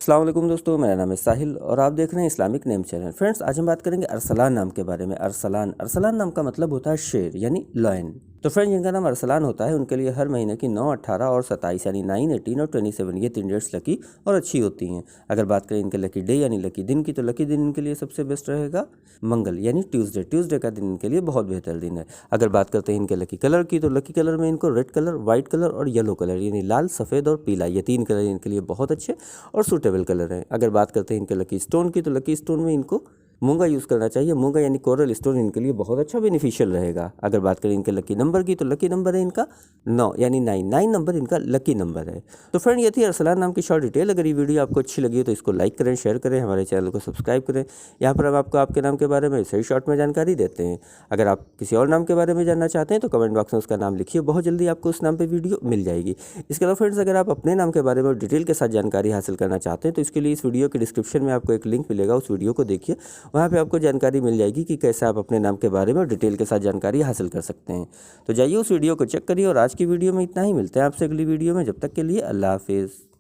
अस्सलाम वालेकुम दोस्तों, मेरा नाम है साहिल और आप देख रहे हैं इस्लामिक नेम चैनल। फ्रेंड्स, आज हम बात करेंगे अरसलान नाम के बारे में। अरसलान नाम का मतलब होता है शेर यानी लॉयन। तो फ्रेंड्स, जिनका नाम अरसलान होता है उनके लिए हर महीने की 9, 18 और 27 यानी 9, 18 और 27 ये 3 डेट्स लकी और अच्छी होती हैं। अगर बात करें इनके लकी डे यानी लकी दिन की, तो लकी दिन इनके लिए सबसे बेस्ट रहेगा मंगल यानी ट्यूसडे का दिन इनके लिए बहुत बेहतर दिन है। अगर बात करते हैं इनके लकी कलर की, तो लकी कलर में इनको रेड कलर, वाइट कलर और येलो कलर यानी लाल, सफ़ेद और पीला, ये 3 कलर इनके लिए बहुत अच्छे और सूटेबल कलर हैं। अगर बात करते हैं इनके लकी स्टोन की, तो लकी स्टोन में इनको मूंगा यूज़ करना चाहिए। मूंगा यानी कोरल स्टोन इनके लिए बहुत अच्छा बेनिफिशियल रहेगा। अगर बात करें इनके लकी नंबर की, तो लकी नंबर है इनका 9 यानी 9 नंबर इनका लकी नंबर है। तो फ्रेंड, ये थी अरसलान नाम की शॉर्ट डिटेल। अगर ये वीडियो आपको अच्छी लगी हो तो इसको लाइक करें, शेयर करें, हमारे चैनल को सब्सक्राइब करें। यहाँ पर हम आपको आपके नाम के बारे में सही शॉर्ट में जानकारी देते हैं। अगर आप किसी और नाम के बारे में जानना चाहते हैं तो कमेंट बॉक्स में उसका नाम लिखिए, बहुत जल्दी आपको उस नाम पर वीडियो मिल जाएगी। इसके अलावा फ्रेंड्स, अगर आप अपने नाम के बारे में डिटेल के साथ जानकारी हासिल करना चाहते हैं तो इसके लिए इस वीडियो के डिस्क्रिप्शन में आपको एक लिंक मिलेगा, उस वीडियो को देखिए। वहाँ पे आपको जानकारी मिल जाएगी कि कैसे आप अपने नाम के बारे में डिटेल के साथ जानकारी हासिल कर सकते हैं। तो जाइए उस वीडियो को चेक करिए और आज की वीडियो में इतना ही। मिलते हैं आपसे अगली वीडियो में, जब तक के लिए अल्लाह हाफिज़।